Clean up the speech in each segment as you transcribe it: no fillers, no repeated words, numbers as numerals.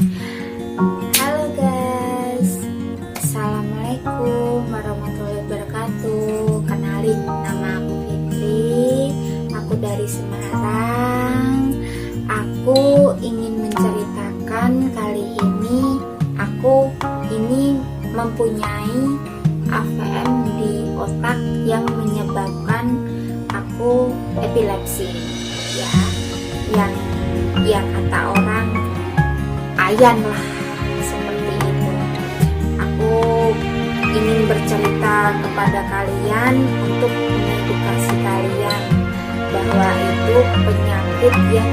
Halo guys, Assalamualaikum warahmatullahi wabarakatuh. Kenalin, nama aku Fitri. Aku dari Semarang. Aku ingin menceritakan kali ini aku ini mempunyai AVM di otak yang menyebabkan aku epilepsi, ya, yang kata orang ayan lah, seperti itu. Aku ingin bercerita kepada kalian untuk mengedukasi kalian bahwa itu penyakit yang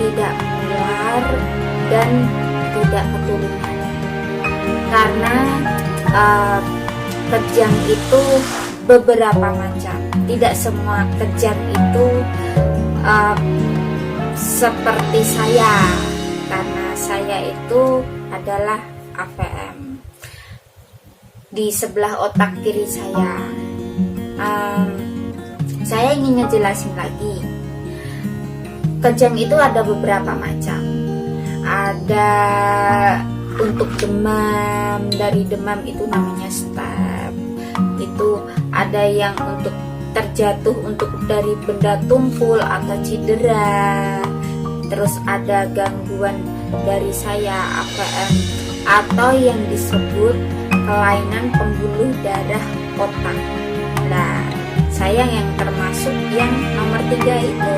tidak menular dan tidak keturunan. Karena kejang itu beberapa macam. Tidak semua kejang itu seperti saya. Karena saya itu adalah AVM di sebelah otak kiri saya. Saya ingin ngejelasin lagi. Kejang itu ada beberapa macam. Ada untuk demam, dari demam itu namanya step. Itu ada yang untuk terjatuh, untuk dari benda tumpul atau cedera. Terus ada gangguan dari saya AVM atau yang disebut kelainan pembuluh darah otak. Nah, saya yang termasuk yang nomor 3 itu.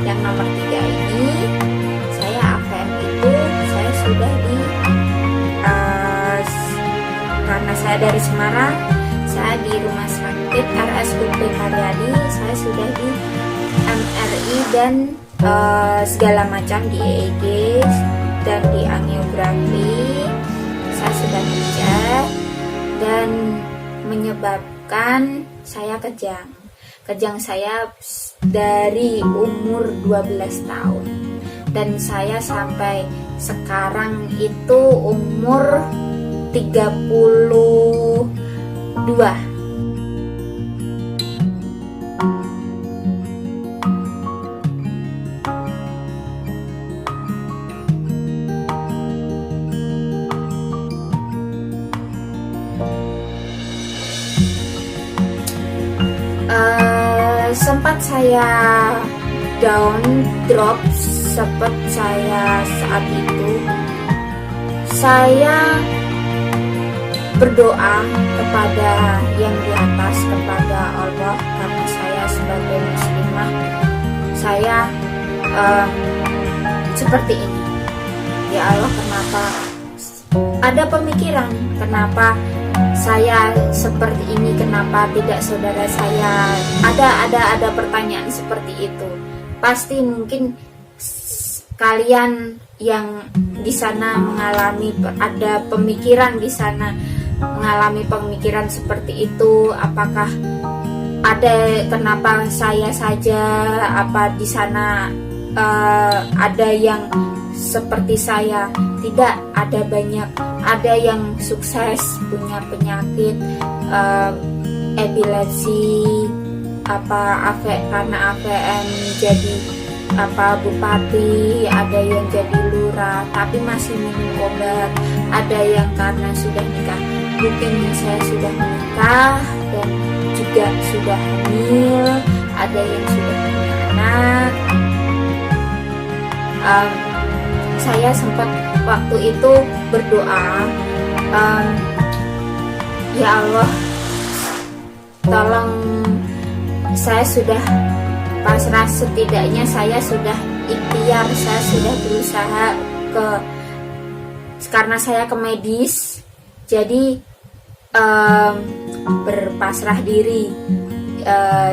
Yang nomor 3 ini saya AVM itu saya sudah di karena saya dari Semarang, saya di rumah sakit RSUP Karyadi, saya sudah di MRI dan segala macam di EEG dan di angiografi. Saya sudah dicek dan menyebabkan saya kejang. Kejang saya dari umur 12 tahun dan saya sampai sekarang itu umur 32. Sempat saya down, drop, sempat saya saat itu saya berdoa kepada yang di atas, kepada Allah, karena saya sebagai muslimah saya seperti ini. Ya Allah, kenapa ada pemikiran, kenapa saya seperti ini, kenapa tidak saudara saya? Ada pertanyaan seperti itu. Pasti mungkin kalian yang di sana mengalami, ada pemikiran di sana mengalami pemikiran seperti itu. Apakah ada, kenapa saya saja, apa di sana ada yang seperti saya? Tidak, ada banyak, ada yang sukses punya penyakit epilepsi, karena AVM jadi bupati, ada yang jadi lurah tapi masih minum obat, ada yang karena sudah nikah, buktinya saya sudah menikah dan juga sudah hamil, ada yang sudah punya anak. Saya sempat waktu itu berdoa, ya Allah, tolong, saya sudah pasrah, setidaknya saya sudah ikhtiar, saya sudah berusaha karena saya ke medis, jadi berpasrah diri,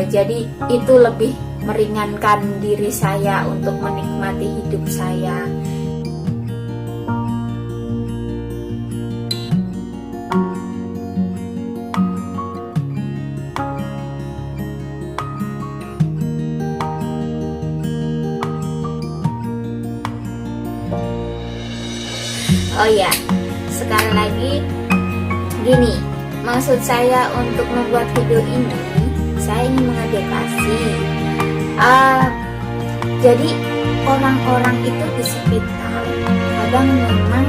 jadi itu lebih meringankan diri saya untuk menikmati hidup saya. Oh ya, sekali lagi gini, maksud saya untuk membuat video ini, saya ingin mengedukasi. Jadi orang-orang itu di sekitar kadang memang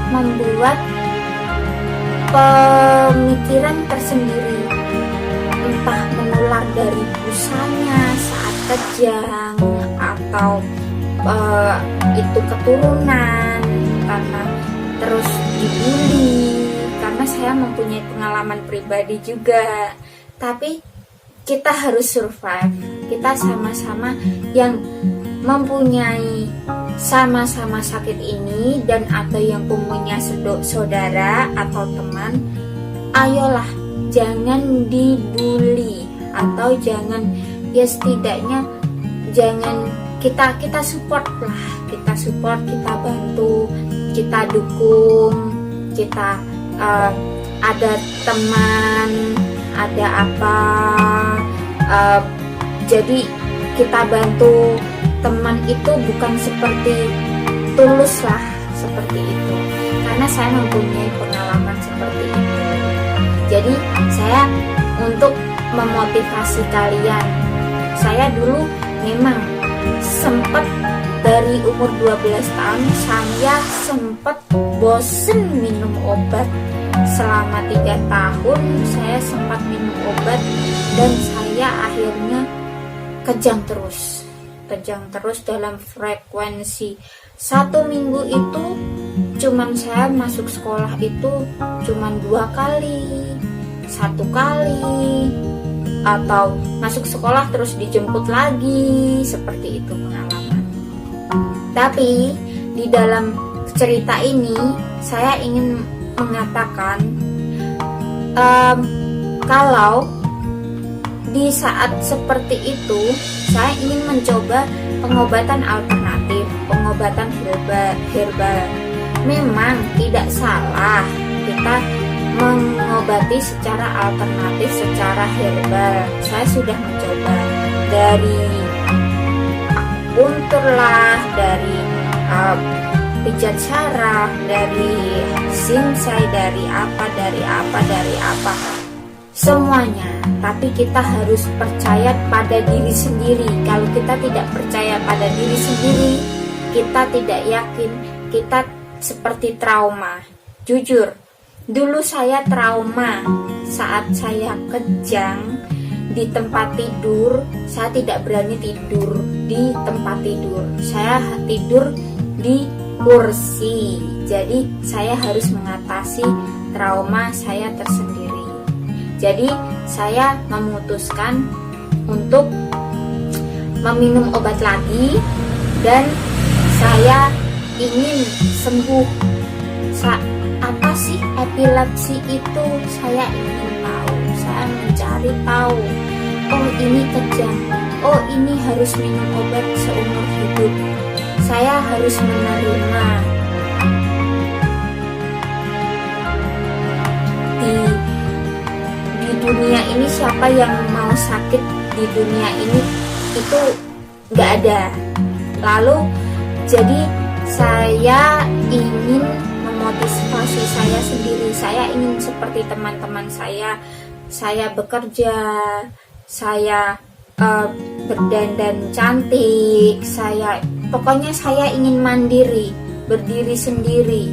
membuat pemikiran tersendiri, entah menular dari busanya saat kejang atau itu keturunan karena terus dibully, karena saya mempunyai pengalaman pribadi juga. Tapi kita harus survive, kita sama-sama yang mempunyai sama-sama sakit ini dan atau yang punya saudara atau teman, ayolah jangan dibully atau jangan, ya setidaknya jangan, kita support lah, kita support, kita bantu, kita dukung, kita ada teman, ada apa, jadi kita bantu. Teman itu bukan seperti tulus lah, seperti itu, karena saya mempunyai pengalaman seperti itu. Jadi saya untuk memotivasi kalian, saya dulu memang sempat dari umur 12 tahun saya sempat bosen minum obat. Selama 3 tahun saya sempat minum obat dan saya akhirnya kejang terus dalam frekuensi 1 minggu itu cuman saya masuk sekolah itu cuman 2 kali, 1 kali, atau masuk sekolah terus dijemput lagi, seperti itu pengalaman. Tapi di dalam cerita ini saya ingin mengatakan kalau di saat seperti itu saya ingin mencoba pengobatan alternatif, pengobatan herbal. Memang tidak salah kita mengobati secara alternatif, secara herbal. Saya sudah mencoba dari akupuntur lah, dari pijat syaraf, dari simsai, dari apa, semuanya. Tapi kita harus percaya pada diri sendiri. Kalau kita tidak percaya pada diri sendiri, kita tidak yakin, kita seperti trauma. Jujur, dulu saya trauma saat saya kejang di tempat tidur. Saya tidak berani tidur di tempat tidur, saya tidur di kursi. Jadi saya harus mengatasi trauma saya tersendiri. Jadi saya memutuskan untuk meminum obat lagi dan saya ingin sembuh. Apa sih epilepsi itu? Saya ingin tahu, saya mencari tahu. Oh, ini kejang, oh ini harus minum obat seumur hidup. Saya harus menerima. Di dunia ini siapa yang mau sakit di dunia ini itu nggak ada. Lalu jadi saya ingin memotivasi saya sendiri. Saya ingin seperti teman-teman saya. Saya bekerja, saya berdandan cantik, pokoknya saya ingin mandiri, berdiri sendiri.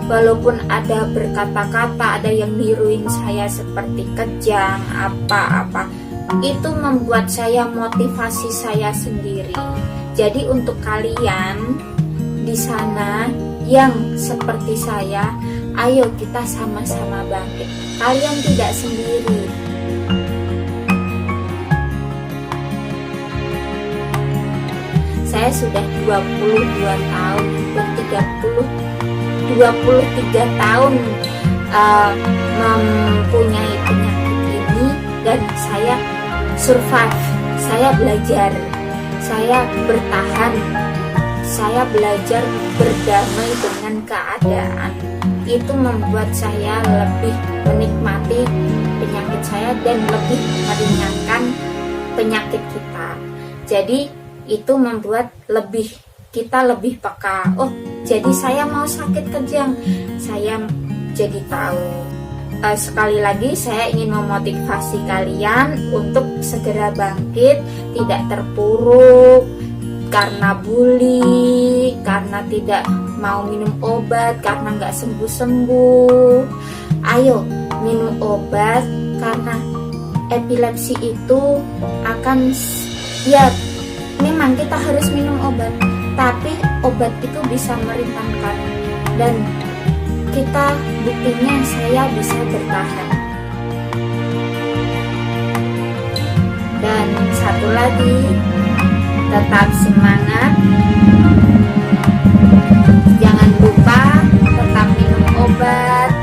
Walaupun ada berkata-kata, ada yang niruin saya seperti kejang, apa-apa, itu membuat saya motivasi saya sendiri. Jadi untuk kalian di sana yang seperti saya, ayo kita sama-sama bangkit. Kalian tidak sendiri. Saya sudah 22 tahun, 23 tahun mempunyai penyakit ini dan saya survive, saya belajar, saya bertahan, saya belajar berdamai dengan keadaan. Itu membuat saya lebih menikmati penyakit saya dan lebih meringankan penyakit kita. Jadi itu membuat kita lebih peka. Oh, jadi saya mau sakit kejang, saya jadi tahu. Sekali lagi saya ingin memotivasi kalian untuk segera bangkit, tidak terpuruk, karena bully, karena tidak mau minum obat, karena nggak sembuh-sembuh. Ayo minum obat, karena epilepsi itu akan, ya memang kita harus minum obat, tapi obat itu bisa meringankan, dan kita buktinya saya bisa bertahan. Dan satu lagi, tetap semangat, jangan lupa tetap minum obat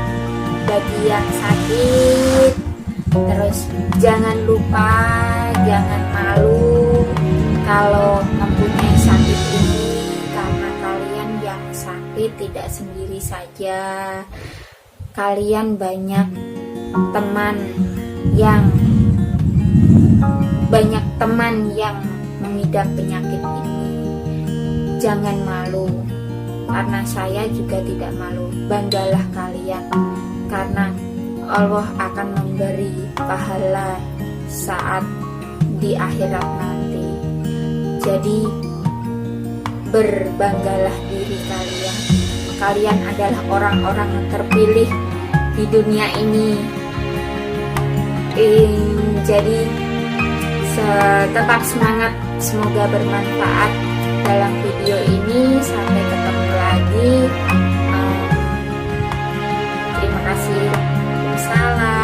bagi yang sakit. Terus jangan lupa, jangan malu kalau mempunyai sakit ini, karena kalian yang sakit tidak sendiri saja. Kalian banyak teman yang mengidap penyakit ini. Jangan malu, karena saya juga tidak malu. Banggalah kalian, karena Allah akan memberi pahala saat di akhirat nanti. Jadi berbanggalah diri kalian. Kalian adalah orang-orang yang terpilih di dunia ini. Jadi tetap semangat, semoga bermanfaat dalam video ini. Sampai ketemu lagi. Terima kasih. Salam.